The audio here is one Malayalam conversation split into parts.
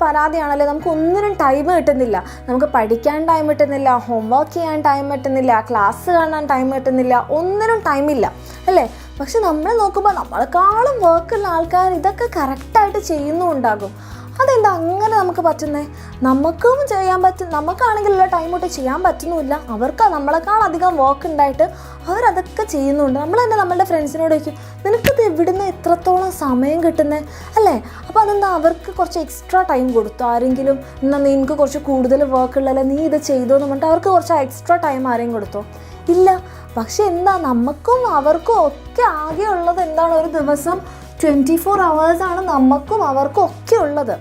പരാതിയാണല്ലോ, നമുക്ക് ഒന്നിനും ടൈം കിട്ടുന്നില്ല. നമുക്ക് പഠിക്കാൻ ടൈം കിട്ടുന്നില്ല, ഹോംവർക്ക് ചെയ്യാൻ ടൈം കിട്ടുന്നില്ല, ക്ലാസ് കാണാൻ ടൈം കിട്ടുന്നില്ല, ഒന്നിനും ടൈമില്ല അല്ലേ? പക്ഷെ നമ്മൾ നോക്കുമ്പോൾ നമ്മളെക്കാളും വർക്കുള്ള ആൾക്കാർ ഇതൊക്കെ കറക്റ്റായിട്ട് ചെയ്യുന്നുണ്ടാകും. അതെന്താ അങ്ങനെ നമുക്ക് പറ്റുന്നത്? നമുക്കും ചെയ്യാൻ പറ്റും, നമുക്കാണെങ്കിലുള്ള ടൈം തൊട്ട് ചെയ്യാൻ പറ്റുന്നുമില്ല, അവർക്ക് നമ്മളെക്കാൾ അധികം വർക്ക് ഉണ്ടായിട്ട് അവരതൊക്കെ ചെയ്യുന്നുണ്ട്. നമ്മൾ തന്നെ നമ്മളുടെ ഫ്രണ്ട്സിനോട് ചോദിക്കും, നിനക്കത് എവിടുന്ന് എത്രത്തോളം സമയം കിട്ടുന്നത് അല്ലേ? അപ്പോൾ അതെന്താ, അവർക്ക് കുറച്ച് എക്സ്ട്രാ ടൈം കൊടുത്തു ആരെങ്കിലും, എന്നാൽ നിനക്ക് കുറച്ച് കൂടുതൽ വർക്ക് ഉള്ളല്ലേ, നീ ഇത് ചെയ്തോ എന്ന് പറഞ്ഞിട്ട് അവർക്ക് കുറച്ച് എക്സ്ട്രാ ടൈം ആരെയും കൊടുത്തോ? ഇല്ല. പക്ഷെ എന്താ, നമുക്കും അവർക്കും ഒക്കെ ആകെ ഉള്ളത് എന്താണ്, ഒരു ദിവസം 24 hours നമുക്കും അവർക്കും ഒക്കെ ഉള്ളത്.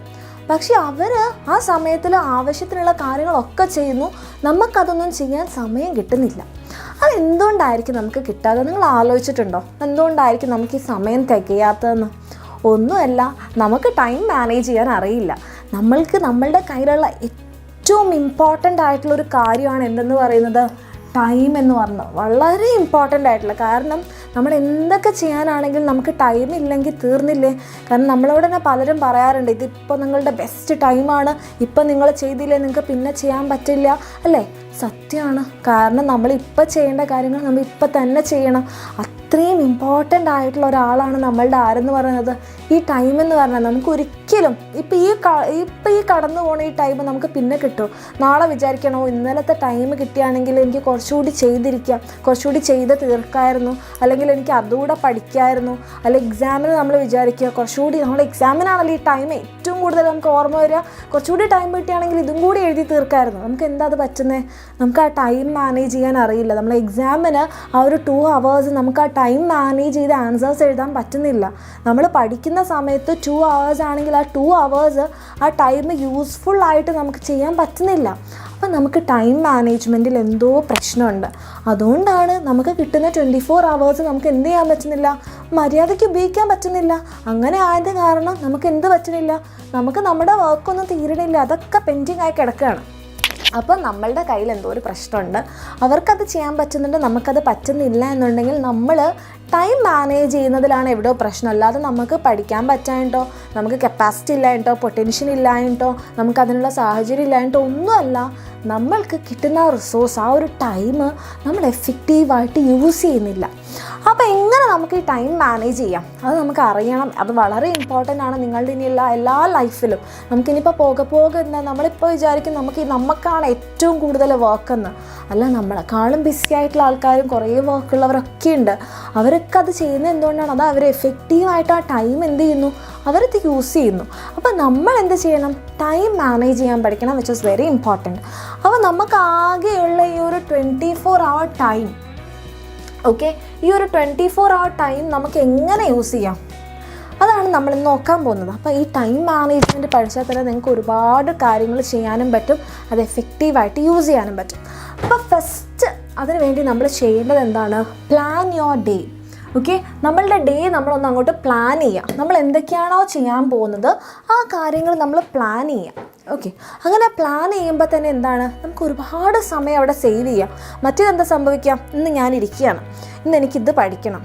പക്ഷെ അവർ ആ സമയത്തിൽ ആവശ്യത്തിനുള്ള കാര്യങ്ങളൊക്കെ ചെയ്യുന്നു, നമുക്കതൊന്നും ചെയ്യാൻ സമയം കിട്ടുന്നില്ല. അതെന്തുകൊണ്ടായിരിക്കും നമുക്ക് കിട്ടാതെ? നിങ്ങൾ ആലോചിച്ചിട്ടുണ്ടോ എന്തുകൊണ്ടായിരിക്കും നമുക്ക് ഈ സമയം തികയാത്തതെന്ന്? ഒന്നുമല്ല, നമുക്ക് ടൈം മാനേജ് ചെയ്യാൻ അറിയില്ല. നമ്മൾക്ക് നമ്മളുടെ കയ്യിലുള്ള ഏറ്റവും ഇമ്പോർട്ടൻ്റ് ആയിട്ടുള്ളൊരു കാര്യമാണ് എന്തെന്ന് പറയുന്നത്, ടൈം എന്ന് പറഞ്ഞത്. വളരെ ഇമ്പോർട്ടൻ്റ് ആയിട്ടുള്ള, കാരണം നമ്മൾ എന്തൊക്കെ ചെയ്യാനാണെങ്കിലും നമുക്ക് ടൈം ഇല്ലെങ്കിൽ തീർന്നില്ലേ. കാരണം നമ്മളോട് തന്നെ പലരും പറയാറുണ്ട്, ഇതിപ്പോൾ നിങ്ങളുടെ ബെസ്റ്റ് ടൈമാണ്, ഇപ്പം നിങ്ങൾ ചെയ്തില്ലേ നിങ്ങൾക്ക് പിന്നെ ചെയ്യാൻ പറ്റില്ല അല്ലേ? സത്യമാണ്. കാരണം നമ്മളിപ്പോൾ ചെയ്യേണ്ട കാര്യങ്ങൾ നമ്മൾ ഇപ്പം തന്നെ ചെയ്യണം. അത്രയും ഇമ്പോർട്ടൻ്റ് ആയിട്ടുള്ള ഒരാളാണ് നമ്മളുടെ ആരെന്ന് പറയുന്നത്, ഈ ടൈം എന്ന് പറഞ്ഞാൽ. നമുക്ക് ഒരിക്കലും ഇപ്പം ഈ കടന്നു പോകുന്ന ഈ ടൈം നമുക്ക് പിന്നെ കിട്ടും. നാളെ വിചാരിക്കണോ, ഇന്നലത്തെ ടൈം കിട്ടുകയാണെങ്കിൽ എനിക്ക് കുറച്ചുകൂടി ചെയ്തിരിക്കാം, കുറച്ചുകൂടി ചെയ്ത് തീർക്കായിരുന്നു, അല്ലെങ്കിൽ എനിക്ക് അതുകൂടെ പഠിക്കായിരുന്നു. അല്ലെങ്കിൽ എക്സാമിന് നമ്മൾ വിചാരിക്കുക, കുറച്ചുകൂടി നമ്മൾ എക്സാമിനാണല്ലോ ഈ ടൈം ഏറ്റവും കൂടുതൽ നമുക്ക് ഓർമ്മ വരിക, കുറച്ചുകൂടി ടൈം കിട്ടുകയാണെങ്കിൽ ഇതും കൂടി എഴുതി തീർക്കായിരുന്നു. നമുക്ക് എന്താ അത് പറ്റുന്നത്? നമുക്ക് ആ ടൈം മാനേജ് ചെയ്യാൻ അറിയില്ല. നമ്മൾ എക്സാമിന് ആ ഒരു 2 hours നമുക്ക് ആ ടൈം മാനേജ് ചെയ്ത് ആൻസേഴ്സ് എഴുതാൻ പറ്റുന്നില്ല. നമ്മൾ പഠിക്കുന്ന സമയത്ത് 2 hours ആണെങ്കിൽ ആ 2 hours ആ ടൈം യൂസ്ഫുള്ളായിട്ട് നമുക്ക് ചെയ്യാൻ പറ്റുന്നില്ല. അപ്പം നമുക്ക് ടൈം മാനേജ്മെൻറ്റിൽ എന്തോ പ്രശ്നമുണ്ട്. അതുകൊണ്ടാണ് നമുക്ക് കിട്ടുന്ന 24 hours നമുക്ക് എന്ത് ചെയ്യാൻ പറ്റുന്നില്ല, മര്യാദയ്ക്ക് ഉപയോഗിക്കാൻ പറ്റുന്നില്ല. അങ്ങനെ ആയത് കാരണം നമുക്ക് എന്ത് പറ്റുന്നില്ല, നമുക്ക് നമ്മുടെ വർക്കൊന്നും തീരണില്ല, അതൊക്കെ പെൻഡിങ് ആയി കിടക്കുകയാണ്. അപ്പം നമ്മളുടെ കയ്യിൽ എന്തോ ഒരു പ്രശ്നമുണ്ട്. അവർക്കത് ചെയ്യാൻ പറ്റുന്നുണ്ട്, നമുക്കത് പറ്റുന്നില്ല എന്നുണ്ടെങ്കിൽ നമ്മൾ ടൈം മാനേജ് ചെയ്യുന്നതിലാണ് എവിടെയോ പ്രശ്നം. അല്ലാതെ നമുക്ക് പഠിക്കാൻ പറ്റായിട്ടോ, നമുക്ക് കപ്പാസിറ്റി ഇല്ലായിട്ടോ, പൊട്ടൻഷ്യൽ ഇല്ലായിട്ടോ, നമുക്കതിനുള്ള സാഹചര്യം ഇല്ലായിട്ടോ ഒന്നുമല്ല. നമ്മൾക്ക് കിട്ടുന്ന റിസോഴ്സ്, ആ ഒരു ടൈം നമ്മൾ എഫക്റ്റീവായിട്ട് യൂസ് ചെയ്യുന്നില്ല. അപ്പോൾ എങ്ങനെ നമുക്ക് ഈ ടൈം മാനേജ് ചെയ്യാം, അത് നമുക്ക് അറിയണം. അത് വളരെ ഇമ്പോർട്ടൻ്റ് ആണ് നിങ്ങളുടെ ഇനിയുള്ള എല്ലാ ലൈഫിലും. നമുക്കിനിയിപ്പോൾ പോകെ എന്താ, നമ്മളിപ്പോൾ വിചാരിക്കും നമുക്കാണ് ഏറ്റവും കൂടുതൽ വർക്കെന്ന്. അല്ല, നമ്മളെക്കാളും ബിസി ആയിട്ടുള്ള ആൾക്കാരും കുറേ വർക്കുള്ളവരൊക്കെ ഉണ്ട്. അവരൊക്കെ അത് ചെയ്യുന്നത് എന്തുകൊണ്ടാണ്, അത് അവർ എഫക്റ്റീവായിട്ട് ആ ടൈം എന്ത് ചെയ്യുന്നു, അവരത് യൂസ് ചെയ്യുന്നു. അപ്പോൾ നമ്മൾ എന്ത് ചെയ്യണം, ടൈം മാനേജ് ചെയ്യാൻ പഠിക്കണം, വിച്ച് ഈസ് വെരി ഇമ്പോർട്ടൻറ്റ്. അപ്പോൾ നമുക്ക് ആകെയുള്ള ഈ ഒരു 24 hour ടൈം, ഓക്കെ, ഈ ഒരു 24 hour ടൈം നമുക്ക് എങ്ങനെ യൂസ് ചെയ്യാം, അതാണ് നമ്മൾ നോക്കാൻ പോകുന്നത്. അപ്പോൾ ഈ ടൈം മാനേജ്മെൻറ്റ് പഠിച്ചാൽ തന്നെ നിങ്ങൾക്ക് ഒരുപാട് കാര്യങ്ങൾ ചെയ്യാനും പറ്റും, അത് എഫക്റ്റീവായിട്ട് യൂസ് ചെയ്യാനും പറ്റും. അപ്പോൾ ഫസ്റ്റ് അതിന് വേണ്ടി നമ്മൾ ചെയ്യേണ്ടത് എന്താണ്, പ്ലാൻ യുവർ ഡേ. ഓക്കെ, നമ്മളുടെ ഡേ നമ്മളൊന്ന് അങ്ങോട്ട് പ്ലാൻ ചെയ്യാം. നമ്മൾ എന്തൊക്കെയാണോ ചെയ്യാൻ പോകുന്നത് ആ കാര്യങ്ങൾ നമ്മൾ പ്ലാൻ ചെയ്യാം. ഓക്കെ, അങ്ങനെ പ്ലാൻ ചെയ്യുമ്പോൾ തന്നെ എന്താണ്, നമുക്ക് ഒരുപാട് സമയം അവിടെ സേവ് ചെയ്യാം. മറ്റേതെന്താ സംഭവിക്കാം, ഇന്ന് ഞാൻ ഇരിക്കുകയാണ്, ഇന്ന് എനിക്കിത് പഠിക്കണം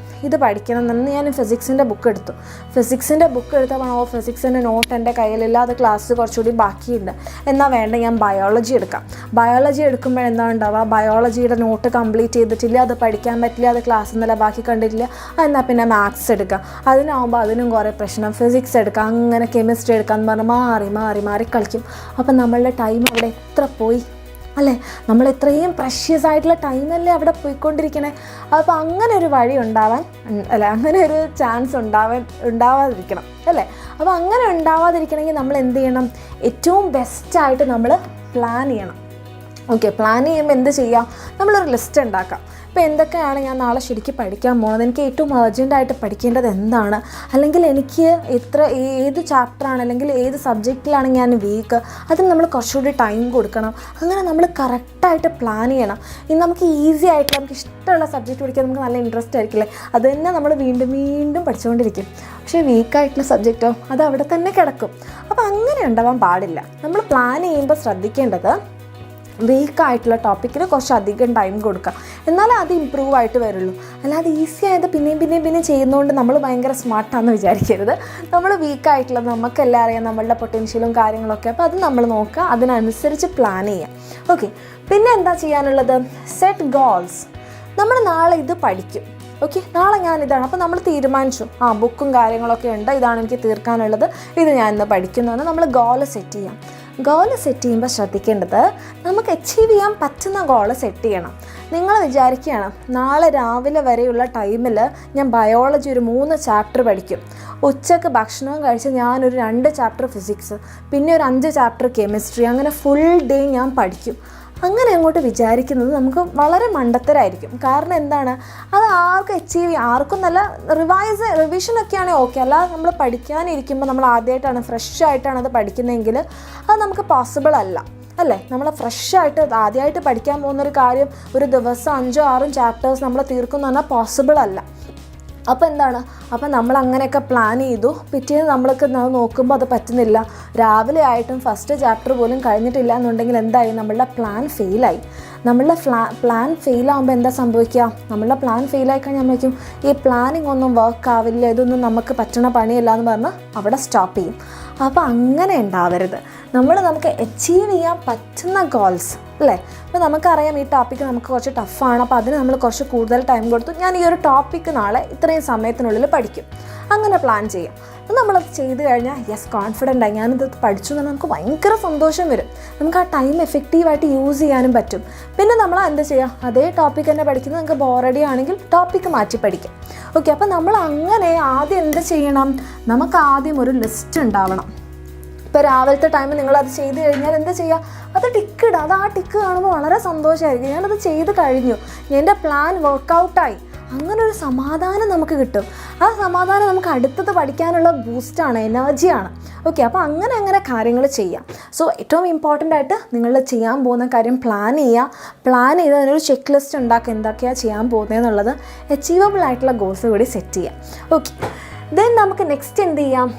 എന്ന് ഞാൻ ഫിസിക്സിൻ്റെ ബുക്ക് എടുത്തു. ഫിസിക്സിൻ്റെ ബുക്ക് എടുത്തപ്പോൾ ഫിസിക്സിൻ്റെ നോട്ട് എൻ്റെ കയ്യിലില്ല, അത് ക്ലാസ് കുറച്ചുകൂടി ബാക്കിയുണ്ട്, എന്നാൽ വേണ്ട ഞാൻ ബയോളജി എടുക്കാം. ബയോളജി എടുക്കുമ്പോൾ എന്താ ഉണ്ടാവുക, ബയോളജിയുടെ നോട്ട് കംപ്ലീറ്റ് ചെയ്തിട്ടില്ല, അത് പഠിക്കാൻ പറ്റില്ല, അത് ക്ലാസ്സിൽ നിന്നല്ല ബാക്കി കണ്ടിട്ടില്ല, എന്നാൽ പിന്നെ മാത്സ് എടുക്കാം. അതിനാകുമ്പോൾ അതിനും കുറേ പ്രശ്നം, ഫിസിക്സ് എടുക്കാം, അങ്ങനെ കെമിസ്ട്രി എടുക്കാം എന്ന് പറഞ്ഞ് മാറി കളിക്കും. അപ്പം നമ്മളുടെ ടൈം അവിടെ എത്ര പോയി അല്ലേ, നമ്മൾ എത്രയും പ്രഷ്യസ് ആയിട്ടുള്ള ടൈമല്ലേ അവിടെ പോയിക്കൊണ്ടിരിക്കണേ. അപ്പോൾ അങ്ങനെ ഒരു വഴി അങ്ങനെ ഒരു ചാൻസ് ഉണ്ടാവാതിരിക്കണം അല്ലേ. അപ്പോൾ അങ്ങനെ ഉണ്ടാവാതിരിക്കണമെങ്കിൽ നമ്മൾ എന്ത് ചെയ്യണം, ഏറ്റവും ബെസ്റ്റായിട്ട് നമ്മൾ പ്ലാൻ ചെയ്യണം. ഓക്കെ, പ്ലാൻ ചെയ്യുമ്പോൾ എന്ത് ചെയ്യാം, നമ്മളൊരു ലിസ്റ്റ് ഉണ്ടാക്കാം. ഇപ്പോൾ എന്തൊക്കെയാണ് ഞാൻ നാളെ ശരിക്കും പഠിക്കാൻ പോകുന്നത്, എനിക്ക് ഏറ്റവും അർജൻറ്റായിട്ട് പഠിക്കേണ്ടത് എന്താണ്, അല്ലെങ്കിൽ എനിക്ക് ഏത് ചാപ്റ്ററാണ് അല്ലെങ്കിൽ ഏത് സബ്ജക്റ്റിലാണ് ഞാൻ വീക്ക്, അതിന് നമ്മൾ കുറച്ചുകൂടി ടൈം കൊടുക്കണം. അങ്ങനെ നമ്മൾ കറക്റ്റായിട്ട് പ്ലാൻ ചെയ്യണം. ഇനി നമുക്ക് ഈസി ആയിട്ട് നമുക്ക് ഇഷ്ടമുള്ള സബ്ജക്റ്റ് പഠിക്കാൻ നമുക്ക് നല്ല ഇൻട്രസ്റ്റ് ആയിരിക്കില്ലേ, അത് തന്നെ നമ്മൾ വീണ്ടും പഠിച്ചുകൊണ്ടിരിക്കും. പക്ഷേ വീക്കായിട്ടുള്ള സബ്ജക്റ്റോ അത് അവിടെ തന്നെ കിടക്കും. അപ്പോൾ അങ്ങനെ ഉണ്ടാവാൻ പാടില്ല. നമ്മൾ പ്ലാൻ ചെയ്യുമ്പോൾ ശ്രദ്ധിക്കേണ്ടത്, വീക്കായിട്ടുള്ള ടോപ്പിക്കിന് കുറച്ചധികം ടൈം കൊടുക്കുക, എന്നാലേ അത് ഇമ്പ്രൂവ് ആയിട്ട് വരുള്ളൂ. അല്ലാതെ ഈസി ആയത് പിന്നെയും ചെയ്യുന്നതുകൊണ്ട് നമ്മൾ ഭയങ്കര സ്മാർട്ടാണെന്ന് വിചാരിക്കരുത്. നമ്മൾ വീക്കായിട്ടുള്ളത് നമുക്കെല്ലാം അറിയാം, നമ്മളുടെ പൊട്ടൻഷ്യലും കാര്യങ്ങളൊക്കെ. അപ്പോൾ അത് നമ്മൾ നോക്കുക, അതിനനുസരിച്ച് പ്ലാൻ ചെയ്യാം. ഓക്കെ, പിന്നെ എന്താ ചെയ്യാനുള്ളത്? Set goals. നമ്മൾ നാളെ ഇത് പഠിക്കും, ഓക്കെ, നാളെ ഞാൻ ഇതാണ്. അപ്പോൾ നമ്മൾ തീരുമാനിച്ചു, ബുക്കും കാര്യങ്ങളൊക്കെ ഉണ്ട്, ഇതാണ് എനിക്ക് തീർക്കാനുള്ളത്, ഇത് ഞാൻ ഇന്ന് പഠിക്കുന്നതാണ്. നമ്മൾ ഗോള് സെറ്റ് ചെയ്യാം. ഗോള് സെറ്റ് ചെയ്യുമ്പോൾ ശ്രദ്ധിക്കേണ്ടത്, നമുക്ക് അച്ചീവ് ചെയ്യാൻ പറ്റുന്ന ഗോള് സെറ്റ് ചെയ്യണം. നിങ്ങൾ വിചാരിക്കുകയാണ് നാളെ രാവിലെ വരെയുള്ള ടൈമിൽ ഞാൻ ബയോളജി ഒരു 3 ചാപ്റ്റർ പഠിക്കും, ഉച്ചക്ക് ഭക്ഷണവും കഴിച്ച് ഞാനൊരു 2 ചാപ്റ്റർ ഫിസിക്സ്, പിന്നെ ഒരു 5 ചാപ്റ്റർ കെമിസ്ട്രി, അങ്ങനെ ഫുൾ ഡേ ഞാൻ പഠിക്കും. അങ്ങനെ അങ്ങോട്ട് വിചാരിക്കുന്നത് നമുക്ക് വളരെ മണ്ടത്തരായിരിക്കും. കാരണം എന്താണ്, അത് ആർക്കും അച്ചീവ് ചെയ്യാം, ആർക്കും നല്ല റിവിഷനൊക്കെയാണെങ്കിൽ ഓക്കെ. അല്ലാതെ നമ്മൾ പഠിക്കാനിരിക്കുമ്പോൾ നമ്മൾ ആദ്യമായിട്ടാണ് ഫ്രഷ് ആയിട്ടാണ് അത് പഠിക്കുന്നതെങ്കിൽ അത് നമുക്ക് പോസിബിൾ അല്ല, അല്ലേ? നമ്മൾ ഫ്രഷായിട്ട് ആദ്യമായിട്ട് പഠിക്കാൻ പോകുന്നൊരു കാര്യം ഒരു ദിവസം 5-6 ചാപ്റ്റേഴ്സ് നമ്മൾ തീർക്കുമെന്ന് പറഞ്ഞാൽ പോസിബിൾ അല്ല. അപ്പോൾ എന്താണ്, അപ്പോൾ നമ്മൾ അങ്ങനെയൊക്കെ പ്ലാൻ ചെയ്തു, പിറ്റേന്ന് നമ്മൾക്ക് നോക്കുമ്പോൾ അത് പറ്റുന്നില്ല, രാവിലെ ആയിട്ടും ഫസ്റ്റ് ചാപ്റ്റർ പോലും കഴിഞ്ഞിട്ടില്ല എന്നുണ്ടെങ്കിൽ എന്തായി? നമ്മളുടെ പ്ലാൻ ഫെയിലായി. നമ്മളുടെ പ്ലാൻ ഫെയിലാകുമ്പോൾ എന്താ സംഭവിക്കുക? നമ്മളുടെ പ്ലാൻ ഫെയിലായി കഴിഞ്ഞാൽ വയ്ക്കും ഈ പ്ലാനിങ് ഒന്നും വർക്ക് ആവില്ല, ഇതൊന്നും നമുക്ക് പറ്റണ പണിയല്ല എന്ന് പറഞ്ഞ് അവിടെ സ്റ്റോപ്പ് ചെയ്യും. അപ്പോൾ അങ്ങനെ ഉണ്ടാവരുത്. നമുക്ക് അച്ചീവ് ചെയ്യാൻ പറ്റുന്ന ഗോൾസ്, അല്ലേ? അപ്പോൾ നമുക്കറിയാം ഈ ടോപ്പിക്ക് നമുക്ക് കുറച്ച് ടഫാണ്, അപ്പോൾ അതിന് നമ്മൾ കുറച്ച് കൂടുതൽ ടൈം കൊടുത്തു, ഞാൻ ഈ ഒരു ടോപ്പിക്ക് നാളെ ഇത്രയും സമയത്തിനുള്ളിൽ പഠിക്കും, അങ്ങനെ പ്ലാൻ ചെയ്യാം. അപ്പോൾ നമ്മളത് ചെയ്ത് കഴിഞ്ഞാൽ യെസ്, കോൺഫിഡൻ്റായി ഞാനിത് പഠിച്ചു എന്ന് നമുക്ക് ഭയങ്കര സന്തോഷം വരും. നമുക്ക് ആ ടൈം എഫക്റ്റീവായിട്ട് യൂസ് ചെയ്യാനും പറ്റും. പിന്നെ നമ്മൾ എന്താ ചെയ്യുക, അതേ ടോപ്പിക്ക് തന്നെ പഠിക്കുന്നത് നമുക്ക് ബോറടി ആണെങ്കിൽ ടോപ്പിക്ക് മാറ്റി പഠിക്കാം. ഓക്കെ, അപ്പോൾ നമ്മൾ അങ്ങനെ ആദ്യം എന്ത് ചെയ്യണം? നമുക്ക് ആദ്യം ഒരു ലിസ്റ്റ് ഉണ്ടാവണം. ഇപ്പോൾ രാവിലത്തെ ടൈമിൽ നിങ്ങളത് ചെയ്ത് കഴിഞ്ഞാൽ എന്താ ചെയ്യുക? അത് ടിക്ക് ഇടുക. അത് ആ ടിക്ക് കാണുമ്പോൾ വളരെ സന്തോഷമായിരിക്കും, ഞാനത് ചെയ്ത് കഴിഞ്ഞു, എൻ്റെ പ്ലാൻ വർക്കൗട്ടായി, അങ്ങനെ ഒരു സമാധാനം നമുക്ക് കിട്ടും. ആ സമാധാനം നമുക്ക് അടുത്തത് പഠിക്കാനുള്ള ബൂസ്റ്റാണ്, എനർജിയാണ്. ഓക്കെ, അപ്പോൾ അങ്ങനെ കാര്യങ്ങൾ ചെയ്യാം. സോ ഏറ്റവും ഇമ്പോർട്ടൻ്റ് ആയിട്ട് നിങ്ങൾ ചെയ്യാൻ പോകുന്ന കാര്യം പ്ലാൻ ചെയ്യുക. പ്ലാൻ ചെയ്ത് അതിനൊരു ചെക്ക് ലിസ്റ്റ് ഉണ്ടാക്കുക, എന്തൊക്കെയാണ് ചെയ്യാൻ പോകുന്നതെന്നുള്ളത്. അച്ചീവബിൾ ആയിട്ടുള്ള ഗോൾസ് കൂടി സെറ്റ് ചെയ്യാം. ഓക്കെ, ദെൻ നമുക്ക് നെക്സ്റ്റ് എന്ത് ചെയ്യാം?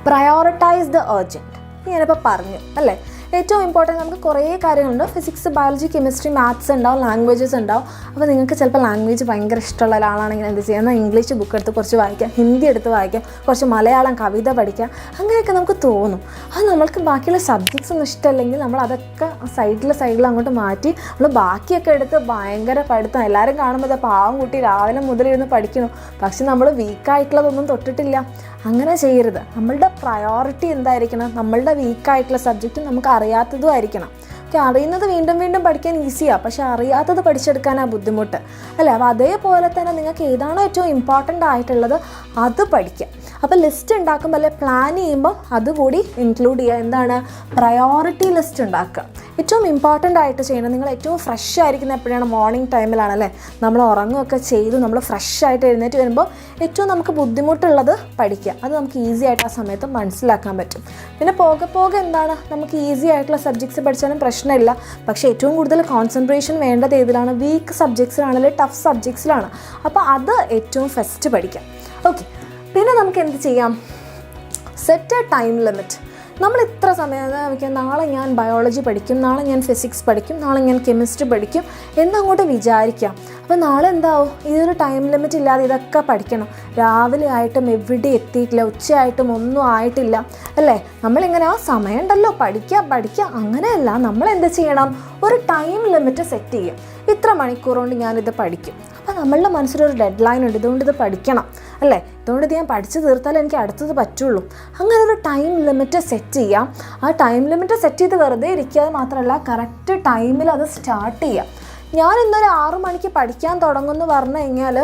Prioritise the urgent. ഞാനിപ്പോൾ പറഞ്ഞു അല്ലേ, ഏറ്റവും ഇമ്പോർട്ടൻറ്റ് നമുക്ക് കുറേ കാര്യങ്ങളുണ്ട്. ഫിസിക്സ്, ബയോളജി, കെമിസ്ട്രി, മാത്സ് ഉണ്ടാവും, ലാംഗ്വേജസ് ഉണ്ടാവും. അപ്പോൾ നിങ്ങൾക്ക് ചിലപ്പോൾ ലാംഗ്വേജ് ഭയങ്കര ഇഷ്ടമുള്ള ഒരാളാണെങ്കിൽ എന്ത് ചെയ്യുക? എന്നാൽ ഇംഗ്ലീഷ് ബുക്ക് എടുത്ത് കുറച്ച് വായിക്കാം, ഹിന്ദി എടുത്ത് വായിക്കാം, കുറച്ച് മലയാളം കവിത പഠിക്കാം, അങ്ങനെയൊക്കെ നമുക്ക് തോന്നും. അത് നമ്മൾക്ക് ബാക്കിയുള്ള സബ്ജക്ട്സ് ഒന്നും ഇഷ്ടമല്ലെങ്കിൽ നമ്മൾ അതൊക്കെ സൈഡിൽ അങ്ങോട്ട് മാറ്റി നമ്മൾ ബാക്കിയൊക്കെ എടുത്ത് ഭയങ്കര പഠിത്തം. എല്ലാവരും കാണുമ്പോൾ പാവം കുട്ടി രാവിലെ മുതലിരുന്ന് പഠിക്കണം, പക്ഷെ നമ്മൾ വീക്കായിട്ടുള്ളതൊന്നും തൊട്ടിട്ടില്ല. അങ്ങനെ ചെയ്യരുത്. നമ്മളുടെ പ്രയോറിറ്റി എന്തായിരിക്കണം? നമ്മളുടെ വീക്കായിട്ടുള്ള സബ്ജക്റ്റ് നമുക്ക് അറിയാത്തതും ആയിരിക്കണം. അറിയുന്നത് വീണ്ടും പഠിക്കാൻ ഈസിയാണ്, പക്ഷെ അറിയാത്തത് പഠിച്ചെടുക്കാനാണ് ബുദ്ധിമുട്ട്, അല്ലേ? അപ്പോൾ അതേപോലെ തന്നെ നിങ്ങൾക്ക് ഏതാണോ ഏറ്റവും ഇമ്പോർട്ടൻ്റ് ആയിട്ടുള്ളത് അത് പഠിക്കുക. അപ്പോൾ ലിസ്റ്റ് ഉണ്ടാക്കുമ്പോൾ അല്ലെ പ്ലാൻ ചെയ്യുമ്പോൾ അതുകൂടി ഇൻക്ലൂഡ് ചെയ്യുക. എന്താണ്? പ്രയോറിറ്റി ലിസ്റ്റ് ഉണ്ടാക്കുക. ഏറ്റവും ഇമ്പോർട്ടൻ്റ് ആയിട്ട് ചെയ്യണം. നിങ്ങൾ ഏറ്റവും ഫ്രഷ് ആയിരിക്കുന്ന എപ്പോഴാണ്? മോർണിംഗ് ടൈമിലാണല്ലേ? നമ്മൾ ഉറങ്ങുകയൊക്കെ ചെയ്തു നമ്മൾ ഫ്രഷ് ആയിട്ട് എഴുന്നേറ്റ് വരുമ്പോൾ ഏറ്റവും നമുക്ക് ബുദ്ധിമുട്ടുള്ളത് പഠിക്കുക. അത് നമുക്ക് ഈസി ആയിട്ട് ആ സമയത്ത് മനസ്സിലാക്കാൻ പറ്റും. പിന്നെ പോകെ എന്താണ്, നമുക്ക് ഈസി ആയിട്ടുള്ള സബ്ജക്ട്സ് പഠിച്ചാലും പ്രശ്നമില്ല. പക്ഷേ ഏറ്റവും കൂടുതൽ കോൺസെൻട്രേഷൻ വേണ്ടത് ഏതിലാണ്? വീക്ക് സബ്ജക്ട്സിലാണെങ്കിൽ ടഫ് സബ്ജക്ട്സിലാണ്. അപ്പോൾ അത് ഏറ്റവും ഫസ്റ്റ് പഠിക്കാം. ഓക്കെ, പിന്നെ നമുക്ക് എന്ത് ചെയ്യാം? Set A time limit. നമ്മൾ ഇത്ര സമയം വയ്ക്കാം, നാളെ ഞാൻ ബയോളജി പഠിക്കും, നാളെ ഞാൻ ഫിസിക്സ് പഠിക്കും, നാളെ ഞാൻ കെമിസ്ട്രി പഠിക്കും എന്നങ്ങോട്ട് വിചാരിക്കാം. അപ്പോൾ നാളെ എന്താവും? ഇതൊരു ടൈം ലിമിറ്റ് ഇല്ലാതെ ഇതൊക്കെ പഠിക്കണം. രാവിലെ ആയിട്ടും എവിടെ എത്തിയിട്ടില്ല, ഉച്ചയായിട്ടും ഒന്നും ആയിട്ടില്ല, അല്ലേ? നമ്മളിങ്ങനെ സമയം ഉണ്ടല്ലോ പഠിക്കുക അങ്ങനെയല്ല. നമ്മൾ എന്ത് ചെയ്യണം? ഒരു ടൈം ലിമിറ്റ് സെറ്റ് ചെയ്യും. ഇത്ര മണിക്കൂർ കൊണ്ട് ഞാനിത് പഠിക്കും. അപ്പോൾ നമ്മളുടെ മനസ്സിലൊരു ഡെഡ് ലൈൻ ഉണ്ട്, ഇതുകൊണ്ട് ഇത് പഠിക്കണം, അല്ലേ? ഇതുകൊണ്ട് ഇത് ഞാൻ പഠിച്ചു തീർത്താലേ എനിക്ക് അടുത്തത് പറ്റുള്ളൂ. അങ്ങനെ ഒരു ടൈം ലിമിറ്റ് സെറ്റ് ചെയ്യാം. ആ ടൈം ലിമിറ്റ് സെറ്റ് ചെയ്ത് വെറുതെ ഇരിക്കാതെ മാത്രമല്ല, കറക്റ്റ് ടൈമിൽ അത് സ്റ്റാർട്ട് ചെയ്യാം. ഞാൻ ഇന്നൊരു 6 മണിക്ക് പഠിക്കാൻ തുടങ്ങുമെന്ന് പറഞ്ഞു കഴിഞ്ഞാൽ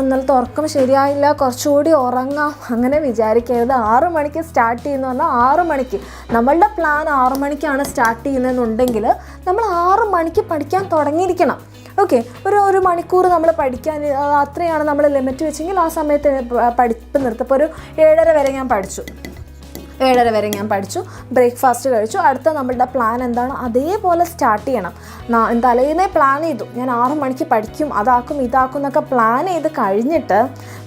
ഇന്നലത്തെ ഉറക്കം ശരിയായില്ല, കുറച്ചുകൂടി ഉറങ്ങാം, അങ്ങനെ വിചാരിക്കരുത്. 6 മണിക്ക് സ്റ്റാർട്ട് ചെയ്യുന്നു പറഞ്ഞാൽ 6 മണിക്ക് നമ്മളുടെ പ്ലാൻ 6 മണിക്കാണ് സ്റ്റാർട്ട് ചെയ്യുന്നതെന്നുണ്ടെങ്കിൽ നമ്മൾ 6 മണിക്ക് പഠിക്കാൻ തുടങ്ങിയിരിക്കണം. ഓക്കെ, ഒരു മണിക്കൂർ നമ്മൾ പഠിക്കാൻ, അത്രയാണ് നമ്മൾ ലിമിറ്റ് വെച്ചെങ്കിൽ ആ സമയത്ത് പഠിപ്പ് നിർത്തും. ഇപ്പോൾ ഒരു 7:30 വരെ ഞാൻ പഠിച്ചു, 7:30 വരെ ഞാൻ പഠിച്ചു, ബ്രേക്ക്ഫാസ്റ്റ് കഴിച്ചു. അടുത്ത നമ്മളുടെ പ്ലാൻ എന്താണ്? അതേപോലെ സ്റ്റാർട്ട് ചെയ്യണം. തലേന്നേ പ്ലാൻ ചെയ്തു, ഞാൻ 6 മണിക്ക് പഠിക്കും, അതാക്കും ഇതാക്കും എന്നൊക്കെ പ്ലാൻ ചെയ്ത് കഴിഞ്ഞിട്ട്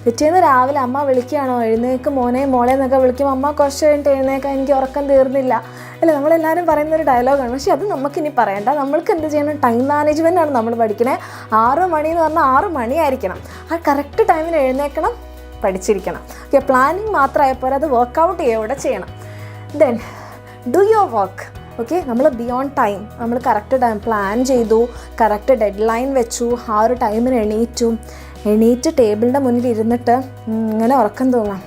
പിറ്റേന്ന് രാവിലെ അമ്മ വിളിക്കുകയാണോ, എഴുന്നേക്ക് മോനെ മോളെ എന്നൊക്കെ വിളിക്കും. അമ്മ കുറച്ച് കഴിഞ്ഞിട്ട് എഴുന്നേക്കാൻ, എനിക്ക് ഉറക്കം തീർന്നില്ല, അല്ല, നമ്മളെല്ലാവരും പറയുന്നൊരു ഡയലോഗാണ്. പക്ഷേ അത് നമുക്കിനി പറയണ്ട. നമ്മൾക്ക് എന്ത് ചെയ്യണം? ടൈം മാനേജ്മെൻറ്റാണ് നമ്മൾ പഠിക്കണേ. 6 മണി എന്ന് പറഞ്ഞാൽ 6 മണിയായിരിക്കണം. ആ കറക്റ്റ് ടൈമിന് എഴുന്നേൽക്കണം, പഠിച്ചിരിക്കണം. ഓക്കെ, പ്ലാനിങ് മാത്രമായപ്പോൾ അത് വർക്കൗട്ട് ചെയ്യുകയോടെ ചെയ്യണം. Then do your work. Okay, നമ്മൾ ബിയോണ്ട് ടൈം, നമ്മൾ കറക്റ്റ് ടൈം പ്ലാൻ ചെയ്തു, കറക്റ്റ് ഡെഡ് ലൈൻ വെച്ചു, ആ ഒരു ടൈമിന് എണീറ്റ് ടേബിളിൻ്റെ മുന്നിൽ ഇരുന്നിട്ട് ഇങ്ങനെ ഉറക്കം തോന്നാം,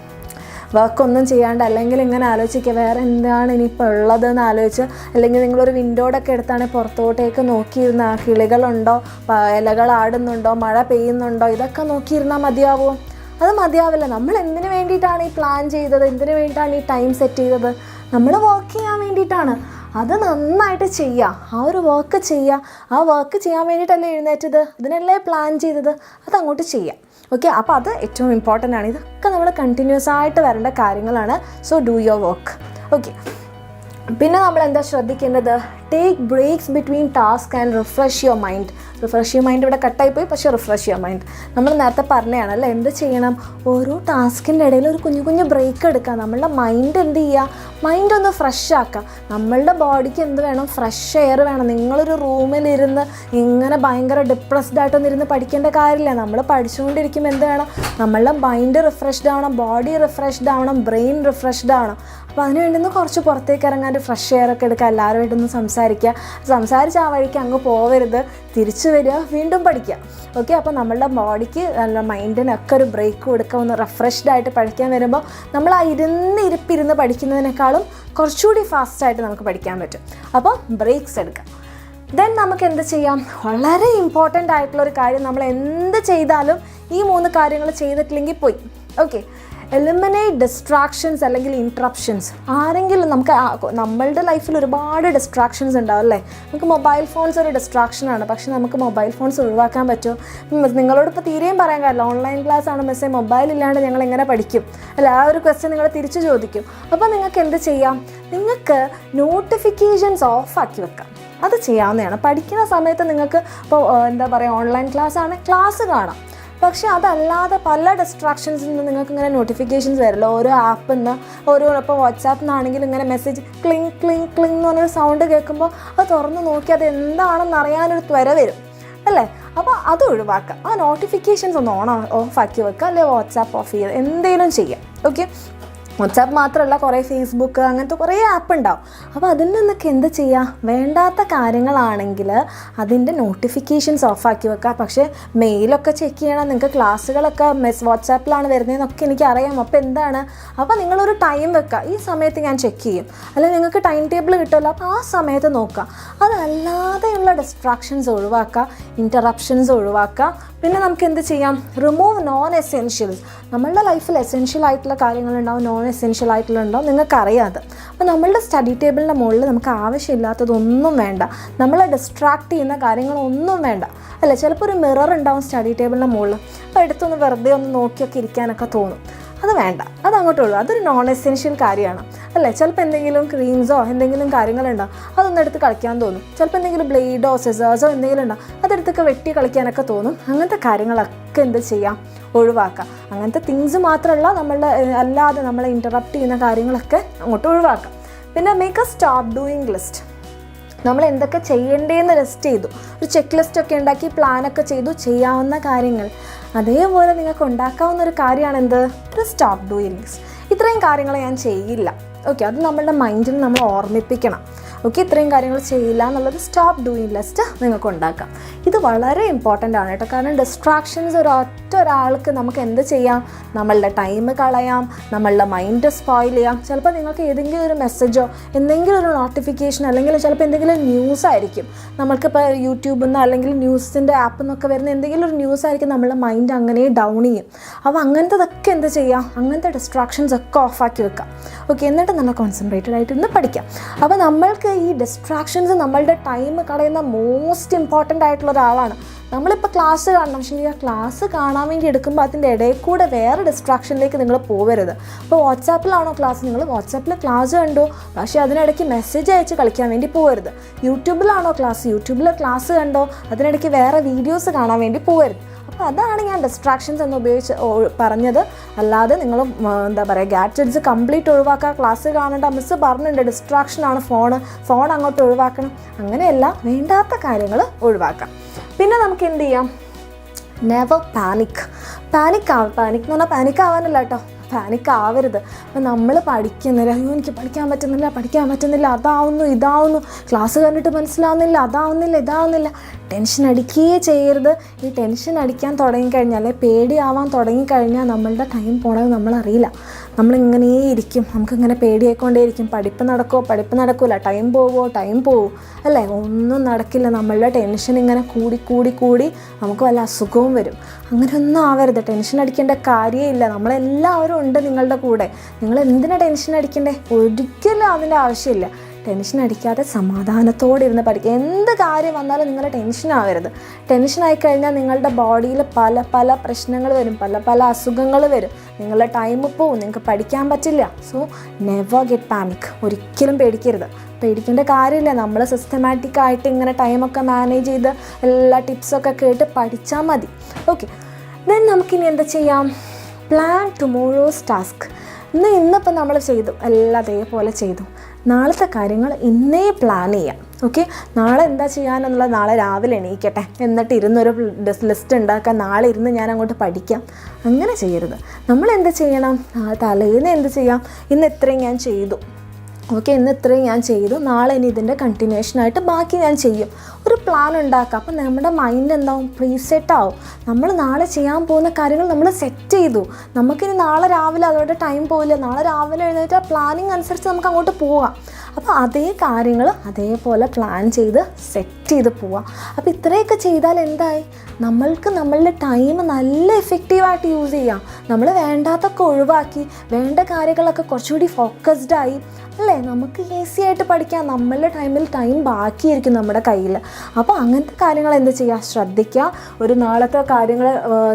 വർക്കൊന്നും ചെയ്യാണ്ട്. അല്ലെങ്കിൽ ഇങ്ങനെ ആലോചിക്കുക വേറെ എന്താണ് ഇനിയിപ്പോൾ ഉള്ളതെന്ന് ആലോചിച്ച്, അല്ലെങ്കിൽ നിങ്ങളൊരു വിൻഡോടൊക്കെ എടുത്താണെങ്കിൽ പുറത്തോട്ടേക്ക് നോക്കിയിരുന്ന കിളികളുണ്ടോ, ഇലകൾ ആടുന്നുണ്ടോ, മഴ പെയ്യുന്നുണ്ടോ, ഇതൊക്കെ നോക്കിയിരുന്നാൽ മതിയാവുമോ? അത് മതിയാവില്ല. നമ്മൾ എന്തിനു വേണ്ടിയിട്ടാണ് ഈ പ്ലാൻ ചെയ്തത്? എന്തിനു വേണ്ടിയിട്ടാണ് ഈ ടൈം സെറ്റ് ചെയ്തത്? നമ്മൾ വർക്ക് ചെയ്യാൻ വേണ്ടിയിട്ടാണ്. അത് നന്നായിട്ട് ചെയ്യുക, ആ ഒരു വർക്ക് ചെയ്യുക. ആ വർക്ക് ചെയ്യാൻ വേണ്ടിയിട്ടല്ലേ എഴുന്നേറ്റത്, അതിനല്ലേ പ്ലാൻ ചെയ്തത്, അതങ്ങോട്ട് ചെയ്യാം. ഓക്കെ, അപ്പോൾ അത് ഏറ്റവും ഇമ്പോർട്ടൻ്റ് ആണ്. ഇതൊക്കെ നമ്മൾ കണ്ടിന്യൂസ് ആയിട്ട് വരേണ്ട കാര്യങ്ങളാണ്. So do your work. Okay, പിന്നെ നമ്മൾ എന്താ ശ്രദ്ധിക്കേണ്ടത്? Take breaks between task and refresh your mind. Refresh your mind ഇവിടെ കട്ടായിപ്പോയി, പക്ഷേ റിഫ്രഷ് യുവർ മൈൻഡ് നമ്മൾ നേരത്തെ പറഞ്ഞതാണല്ലോ. എന്ത് ചെയ്യണം? ഓരോ ടാസ്കിൻ്റെ ഇടയിൽ ഒരു കുഞ്ഞു ബ്രേക്ക് എടുക്കുക. നമ്മളുടെ മൈൻഡ് എന്ത് ചെയ്യുക? മൈൻഡ് ഒന്ന് ഫ്രഷ് ആക്കുക. നമ്മളുടെ ബോഡിക്ക് എന്ത് വേണം? ഫ്രഷ് എയർ വേണം. നിങ്ങളൊരു റൂമിലിരുന്ന് ഇങ്ങനെ ഭയങ്കര ഡിപ്രസ്ഡ് ആയിട്ടൊന്നും ഇരുന്ന് പഠിക്കേണ്ട കാര്യമില്ല. നമ്മൾ പഠിച്ചുകൊണ്ടിരിക്കുമ്പോൾ എന്ത് വേണം? നമ്മളുടെ മൈൻഡ് റിഫ്രഷ്ഡ് ആവണം, ബോഡി റിഫ്രഷ്ഡ് ആവണം, ബ്രെയിൻ റിഫ്രഷ്ഡ് ആവണം. അപ്പോൾ അതിന് വേണ്ടി കുറച്ച് പുറത്തേക്ക് ഇറങ്ങാണ്ട് ഫ്രഷ് എയർ ഒക്കെ എടുക്കുക, എല്ലാവരുമായിട്ടൊന്ന് സംസാരിച്ച് ആ വഴിക്ക് അങ്ങ് പോവരുത്, തിരിച്ചു വരിക, വീണ്ടും പഠിക്കുക. ഓക്കെ, അപ്പോൾ നമ്മളുടെ ബോഡിക്ക് നല്ല മൈൻഡിനൊക്കെ ഒരു ബ്രേക്ക് കൊടുക്കുക. ഒന്ന് റിഫ്രഷ്ഡ് ആയിട്ട് പഠിക്കാൻ വരുമ്പോൾ നമ്മൾ ആ ഇരുന്ന് പഠിക്കുന്നതിനേക്കാളും കുറച്ചുകൂടി ഫാസ്റ്റായിട്ട് നമുക്ക് പഠിക്കാൻ പറ്റും. അപ്പോൾ ബ്രേക്സ് എടുക്കുക. ദെൻ നമുക്ക് എന്ത് ചെയ്യാം? വളരെ ഇമ്പോർട്ടൻ്റ് ആയിട്ടുള്ളൊരു കാര്യം, നമ്മൾ എന്ത് ചെയ്താലും ഈ 3 കാര്യങ്ങൾ ചെയ്തിട്ടില്ലെങ്കിൽ പോയി. ഓക്കെ, എലിമിനേറ്റ് ഡിസ്ട്രാക്ഷൻസ് അല്ലെങ്കിൽ ഇൻട്രപ്ഷൻസ്. ആരെങ്കിലും നമ്മളുടെ ലൈഫിൽ ഒരുപാട് ഡിസ്ട്രാക്ഷൻസ് ഉണ്ടാവും അല്ലേ? നമുക്ക് മൊബൈൽ ഫോൺസ് ഒരു ഡിസ്ട്രാക്ഷനാണ്. പക്ഷേ നമുക്ക് മൊബൈൽ ഫോൺസ് ഒഴിവാക്കാൻ പറ്റുമോ? നിങ്ങളോട് ഇപ്പോൾ തീരെയും പറയാൻ കാര്യമില്ല. ഓൺലൈൻ ക്ലാസ് ആണ് മിസ്സേ, മൊബൈൽ ഇല്ലാണ്ട് ഞങ്ങൾ എങ്ങനെ പഠിക്കും അല്ല? ആ ഒരു ക്വസ്റ്റ്യൻ നിങ്ങൾ തിരിച്ചു ചോദിക്കും. അപ്പോൾ നിങ്ങൾക്ക് എന്ത് ചെയ്യാം? നിങ്ങൾക്ക് നോട്ടിഫിക്കേഷൻസ് ഓഫാക്കി വെക്കാം. അത് ചെയ്യാവുന്നതാണ്. പഠിക്കുന്ന സമയത്ത് നിങ്ങൾക്ക് ഇപ്പോൾ എന്താ പറയുക, ഓൺലൈൻ ക്ലാസ് ആണ്, ക്ലാസ് കാണാം. പക്ഷേ അതല്ലാതെ പല ഡിസ്ട്രാക്ഷൻസിൽ നിന്ന് നിങ്ങൾക്ക് ഇങ്ങനെ നോട്ടിഫിക്കേഷൻസ് വരില്ല. ഓരോ ആപ്പിൽ നിന്ന് ഇപ്പോൾ വാട്സാപ്പിൽ നിന്നാണെങ്കിൽ ഇങ്ങനെ മെസ്സേജ് ക്ലിങ് ക്ലിങ് ക്ലിങ് എന്ന് പറഞ്ഞൊരു സൗണ്ട് കേൾക്കുമ്പോൾ അത് തുറന്ന് നോക്കി അത് എന്താണെന്ന് അറിയാനൊരു ത്വര വരും അല്ലേ? അപ്പോൾ അത് ഒഴിവാക്കുക. ആ നോട്ടിഫിക്കേഷൻസ് ഒന്ന് ഓഫാക്കി വെക്കുക, അല്ലെങ്കിൽ വാട്സാപ്പ് ഓഫ് ചെയ്യുക, എന്തെങ്കിലും ചെയ്യാം. ഓക്കെ, വാട്സാപ്പ് മാത്രമല്ല, കുറേ ഫേസ്ബുക്ക് അങ്ങനത്തെ കുറേ ആപ്പ് ഉണ്ടാവും. അപ്പോൾ അതിൽ നിന്നൊക്കെ എന്ത് ചെയ്യുക? വേണ്ടാത്ത കാര്യങ്ങളാണെങ്കിൽ അതിൻ്റെ നോട്ടിഫിക്കേഷൻസ് ഓഫാക്കി വെക്കുക. പക്ഷേ മെയിലൊക്കെ ചെക്ക് ചെയ്യണം. നിങ്ങൾക്ക് ക്ലാസ്സുകളൊക്കെ വാട്സാപ്പിലാണ് വരുന്നതെന്നൊക്കെ എനിക്കറിയാം. അപ്പോൾ എന്താണ്? അപ്പോൾ നിങ്ങളൊരു ടൈം വെക്കുക, ഈ സമയത്ത് ഞാൻ ചെക്ക് ചെയ്യും. അല്ലെങ്കിൽ നിങ്ങൾക്ക് ടൈം ടേബിൾ കിട്ടുമല്ലോ, അപ്പോൾ ആ സമയത്ത് നോക്കുക. അതല്ലാതെയുള്ള ഡിസ്ട്രാക്ഷൻസ് ഒഴിവാക്കുക, ഇൻറ്ററപ്ഷൻസ് ഒഴിവാക്കുക. പിന്നെ നമുക്ക് എന്ത് ചെയ്യാം? Remove non essentials. നമ്മളുടെ ലൈഫിൽ എസെൻഷ്യൽ ആയിട്ടുള്ള കാര്യങ്ങളുണ്ടാവും, നോൺ എസെൻഷ്യൽ ആയിട്ടുള്ളതുണ്ടാവും, നിങ്ങൾക്കറിയാതെ. അപ്പോൾ നമ്മളുടെ സ്റ്റഡി ടേബിളിൻ്റെ മുകളിൽ നമുക്ക് ആവശ്യമില്ലാത്തതൊന്നും വേണ്ട, നമ്മളെ ഡിസ്ട്രാക്ട് ചെയ്യുന്ന കാര്യങ്ങളൊന്നും വേണ്ട അല്ലേ? ചിലപ്പോൾ ഒരു മിറർ ഉണ്ടാവും സ്റ്റഡി ടേബിളിൻ്റെ മുകളിൽ, അപ്പോൾ എടുത്തൊന്ന് വെറുതെ ഒന്ന് നോക്കിയൊക്കെ ഇരിക്കാനൊക്കെ തോന്നും. അത് വേണ്ട, അതങ്ങോട്ട് ഉള്ളൂ. അതൊരു നോൺ എസെൻഷ്യൽ കാര്യമാണ് അല്ലേ? ചിലപ്പോൾ എന്തെങ്കിലും ക്രീംസോ എന്തെങ്കിലും കാര്യങ്ങളുണ്ടാവും, അതൊന്നും എടുത്ത് കളിക്കാൻ തോന്നും. ചിലപ്പോൾ എന്തെങ്കിലും ബ്ലേഡോ സിസേഴ്സോ എന്തെങ്കിലും ഉണ്ടാവും, അതെടുത്തൊക്കെ വെട്ടി കളിക്കാനൊക്കെ തോന്നും. അങ്ങനത്തെ കാര്യങ്ങളൊക്കെ എന്ത് ചെയ്യാം? ഒഴിവാക്കുക. അങ്ങനത്തെ തിങ്സ് മാത്രമല്ല, അല്ലാതെ നമ്മളെ ഇൻറ്ററപ്റ്റ് ചെയ്യുന്ന കാര്യങ്ങളൊക്കെ അങ്ങോട്ട് ഒഴിവാക്കാം. പിന്നെ make A stop doing list. നമ്മൾ എന്തൊക്കെ ചെയ്യേണ്ടതെന്ന് ലിസ്റ്റ് ചെയ്തു, ഒരു ചെക്ക് ലിസ്റ്റൊക്കെ ഉണ്ടാക്കി പ്ലാനൊക്കെ ചെയ്തു, ചെയ്യാവുന്ന കാര്യങ്ങൾ. അതേപോലെ നിങ്ങൾക്ക് ഉണ്ടാക്കാവുന്ന ഒരു കാര്യമാണ് എന്ത്? ഒരു സ്റ്റോപ്പ് ഡൂയിങ് ലിസ്റ്റ്. ഇത്രയും കാര്യങ്ങൾ ഞാൻ ചെയ്യില്ല. ഓക്കെ, അത് നമ്മളുടെ മൈൻഡിൽ നമ്മൾ ഓർമ്മിപ്പിക്കണം. ഓക്കെ, ഇത്രയും കാര്യങ്ങൾ ചെയ്യില്ല എന്നുള്ളത് സ്റ്റോപ്പ് ഡൂയിങ് ലിസ്റ്റ് നിങ്ങൾക്ക് ഉണ്ടാക്കാം. ഇത് വളരെ ഇമ്പോർട്ടൻ്റ് ആണ് കേട്ടോ. കാരണം ഡിസ്ട്രാക്ഷൻസ് ഒരാൾക്ക് നമുക്ക് എന്ത് ചെയ്യാം? നമ്മളുടെ ടൈം കളയാം, നമ്മളുടെ മൈൻഡ് സ്പോയിൽ ചെയ്യാം. ചിലപ്പോൾ നിങ്ങൾക്ക് ഏതെങ്കിലും ഒരു മെസ്സേജോ എന്തെങ്കിലും ഒരു നോട്ടിഫിക്കേഷൻ, അല്ലെങ്കിൽ ചിലപ്പോൾ എന്തെങ്കിലും ന്യൂസ് ആയിരിക്കും. നമ്മൾക്കിപ്പോൾ യൂട്യൂബിൽ നിന്ന് അല്ലെങ്കിൽ ന്യൂസിൻ്റെ ആപ്പിൽ നിന്നൊക്കെ വരുന്ന എന്തെങ്കിലും ഒരു ന്യൂസ് ആയിരിക്കും, നമ്മളുടെ മൈൻഡ് അങ്ങനെ ഡൗൺ ചെയ്യും. അപ്പോൾ അങ്ങനത്തതൊക്കെ എന്ത് ചെയ്യാം? അങ്ങനത്തെ ഡിസ്ട്രാക്ഷൻസ് ഒക്കെ ഓഫാക്കി വെക്കാം. ഓക്കെ, എന്നിട്ട് നല്ല കോൺസെൻട്രേറ്റഡ് ആയിട്ട് ഇരുന്ന് പഠിക്കാം. അപ്പോൾ നമ്മൾക്ക് ഈ ഡിസ്ട്രാക്ഷൻസ് നമ്മളുടെ ടൈം കളയുന്ന മോസ്റ്റ് ഇമ്പോർട്ടൻ്റ് ആയിട്ടുള്ള ഒരാളാണ്. നമ്മളിപ്പോൾ ക്ലാസ് കാണണം, ശരി, ആ ക്ലാസ് കാണാൻ വേണ്ടി എടുക്കുമ്പോൾ അതിൻ്റെ ഇടയിൽ കൂടെ വേറെ ഡിസ്ട്രാക്ഷനിലേക്ക് നിങ്ങൾ പോകരുത്. അപ്പോൾ വാട്സാപ്പിലാണോ ക്ലാസ്, നിങ്ങൾ വാട്സാപ്പിൽ ക്ലാസ് കണ്ടു, പക്ഷേ അതിനിടയ്ക്ക് മെസ്സേജ് അയച്ച് കളിക്കാൻ വേണ്ടി പോകരുത്. യൂട്യൂബിലാണോ ക്ലാസ്, യൂട്യൂബിൽ ക്ലാസ് കണ്ടോ, അതിനിടയ്ക്ക് വേറെ വീഡിയോസ് കാണാൻ വേണ്ടി പോകരുത്. അപ്പോൾ അതാണ് ഞാൻ ഡിസ്ട്രാക്ഷൻസ് എന്ന് പറഞ്ഞത്. അല്ലാതെ നിങ്ങൾ എന്താ പറയുക ഗാഡ്ജറ്റ്സ് കംപ്ലീറ്റ് ഒഴിവാക്കുക, ക്ലാസ് കാണേണ്ട, മിസ്സ് പറഞ്ഞിട്ടുണ്ട് ഡിസ്ട്രാക്ഷനാണ് ഫോൺ അങ്ങോട്ട് ഒഴിവാക്കണം, അങ്ങനെയല്ല, വേണ്ടാത്ത കാര്യങ്ങൾ ഒഴിവാക്കാം. പിന്നെ നമുക്ക് എന്ത് ചെയ്യാം, നെവർ പാനിക് എന്ന് പറഞ്ഞാൽ പാനിക് ആവാനല്ല കേട്ടോ, പാനിക് ആവരുത്. അപ്പം നമ്മൾ പഠിക്കുന്നില്ല, അയ്യോ എനിക്ക് പഠിക്കാൻ പറ്റുന്നില്ല, അതാവുന്നു ഇതാവുന്നു, ക്ലാസ് കണ്ടിട്ട് മനസ്സിലാവുന്നില്ല, ഇതാവുന്നില്ല, ടെൻഷൻ അടിക്കുകയേ ചെയ്യരുത്. ഈ ടെൻഷൻ അടിക്കാൻ തുടങ്ങിക്കഴിഞ്ഞാൽ, പേടിയാവാൻ തുടങ്ങിക്കഴിഞ്ഞാൽ നമ്മളുടെ ടൈം പോണത് നമ്മളറിയില്ല. നമ്മളിങ്ങനെ ഇരിക്കും, നമുക്കിങ്ങനെ പേടിയായിക്കൊണ്ടേയിരിക്കും, പഠിപ്പ് നടക്കില്ല, ടൈം പോവും അല്ലേ, ഒന്നും നടക്കില്ല. നമ്മളുടെ ടെൻഷൻ ഇങ്ങനെ കൂടി നമുക്ക് വല്ല അസുഖവും വരും. അങ്ങനെയൊന്നും ആവരുത്, ടെൻഷൻ അടിക്കേണ്ട കാര്യമില്ല. നമ്മളെല്ലാവരും ഉണ്ട് നിങ്ങളുടെ കൂടെ. നിങ്ങൾ എന്തിനാ ടെൻഷൻ അടിക്കണ്ടേ? ഒരിക്കലും അതിൻ്റെ ആവശ്യമില്ല. ടെൻഷൻ അടിക്കാതെ സമാധാനത്തോടെ ഇരുന്ന് പഠിക്കുക. എന്ത് കാര്യം വന്നാലും നിങ്ങൾ ടെൻഷൻ ആവരുത്. ടെൻഷൻ ആയിക്കഴിഞ്ഞാൽ നിങ്ങളുടെ ബോഡിയിൽ പല പ്രശ്നങ്ങൾ വരും, പല അസുഖങ്ങൾ വരും, നിങ്ങളുടെ ടൈം പോവും, നിങ്ങൾക്ക് പഠിക്കാൻ പറ്റില്ല. So never get panic. ഒരിക്കലും പേടിക്കേണ്ട കാര്യമില്ല. നമ്മൾ സിസ്റ്റമാറ്റിക്കായിട്ട് ഇങ്ങനെ ടൈമൊക്കെ മാനേജ് ചെയ്ത് എല്ലാ ടിപ്സൊക്കെ കേട്ട് പഠിച്ചാൽ മതി. ഓക്കെ, ദെൻ നമുക്കിനി എന്താ ചെയ്യാം, പ്ലാൻ ടുമോറോസ് ടാസ്ക്. ഇന്നിപ്പോൾ നമ്മൾ ചെയ്തു, എല്ലാം അതേപോലെ ചെയ്തു. നാളത്തെ കാര്യങ്ങൾ ഇന്നേ പ്ലാൻ ചെയ്യാം. ഓക്കെ, നാളെ എന്താ ചെയ്യാനെന്നുള്ളത് നാളെ രാവിലെ എണീക്കട്ടെ, എന്നിട്ട് ഇരുന്നൊരു ലിസ്റ്റ് ഉണ്ടാക്കാൻ, നാളെ ഇരുന്ന് ഞാൻ അങ്ങോട്ട് പഠിക്കാം, അങ്ങനെ ചെയ്യരുത്. നമ്മൾ എന്ത് ചെയ്യണം, തലേന്ന് എന്ത് ചെയ്യാം, ഇന്ന് ഇത്രയും ഞാൻ ചെയ്തു, ഓക്കെ, ഇന്ന് ഇത്രയും ഞാൻ ചെയ്തു, നാളെ ഇനി ഇതിൻ്റെ കണ്ടിന്യൂഷനായിട്ട് ബാക്കി ഞാൻ ചെയ്യും. ഒരു പ്ലാൻ ഉണ്ടാക്കുക. അപ്പം നമ്മുടെ മൈൻഡ് എന്താവും, പ്രീസെറ്റ് ആവും. നമ്മൾ നാളെ ചെയ്യാൻ പോകുന്ന കാര്യങ്ങൾ നമ്മൾ സെറ്റ് ചെയ്തു. നമുക്കിനി നാളെ രാവിലെ അതോടെ ടൈം പോവില്ല, നാളെ രാവിലെ എഴുന്നേറ്റ് പ്ലാനിങ് അനുസരിച്ച് നമുക്ക് അങ്ങോട്ട് പോവാം. അപ്പോൾ അതേ കാര്യങ്ങൾ അതേപോലെ പ്ലാൻ ചെയ്ത് സെറ്റ് ചെയ്ത് പോവാം. അപ്പോൾ ഇത്രയൊക്കെ ചെയ്താൽ എന്തായി, നമ്മൾക്ക് നമ്മളുടെ ടൈം നല്ല എഫക്റ്റീവായിട്ട് യൂസ് ചെയ്യാം. നമ്മൾ വേണ്ടാത്തൊക്കെ ഒഴിവാക്കി, വേണ്ട കാര്യങ്ങളൊക്കെ കുറച്ചുകൂടി ഫോക്കസ്ഡായി അല്ലേ, നമുക്ക് ഈസി ആയിട്ട് പഠിക്കാം. നമ്മളുടെ ടൈം ബാക്കിയായിരിക്കും നമ്മുടെ കയ്യിൽ. അപ്പോൾ അങ്ങനത്തെ കാര്യങ്ങൾ എന്ത് ചെയ്യുക, ശ്രദ്ധിക്കുക. ഒരു നാളത്തെ കാര്യങ്ങൾ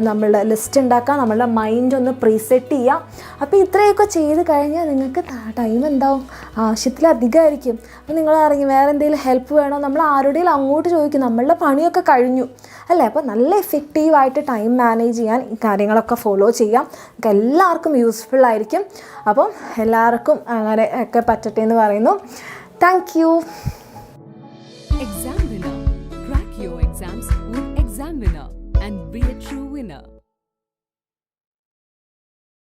നമ്മളുടെ ലിസ്റ്റ് ഉണ്ടാക്കുക, നമ്മളുടെ മൈൻഡ് ഒന്ന് പ്രീസെറ്റ് ചെയ്യുക. അപ്പോൾ ഇത്രയൊക്കെ ചെയ്ത് കഴിഞ്ഞാൽ നിങ്ങൾക്ക് ടൈം എന്താവും, ആവശ്യത്തിലധികമായിരിക്കും. അപ്പോൾ നിങ്ങൾ അറിഞ്ഞു വേറെ എന്തെങ്കിലും ഹെൽപ്പ് വേണോ, നമ്മൾ ആരുടെയും അങ്ങോട്ട് ചോദിക്കും, നമ്മളുടെ പണിയൊക്കെ കഴിഞ്ഞു അല്ലേ. അപ്പോൾ നല്ല എഫക്റ്റീവായിട്ട് ടൈം മാനേജ് ചെയ്യാൻ ഈ കാര്യങ്ങളൊക്കെ ഫോളോ ചെയ്യാം. നമുക്ക് എല്ലാവർക്കും യൂസ്ഫുൾ ആയിരിക്കും. അപ്പം എല്ലാവർക്കും അങ്ങനെ ഒക്കെ പറ്റട്ടെ എന്ന് പറയുന്നു. Thank you.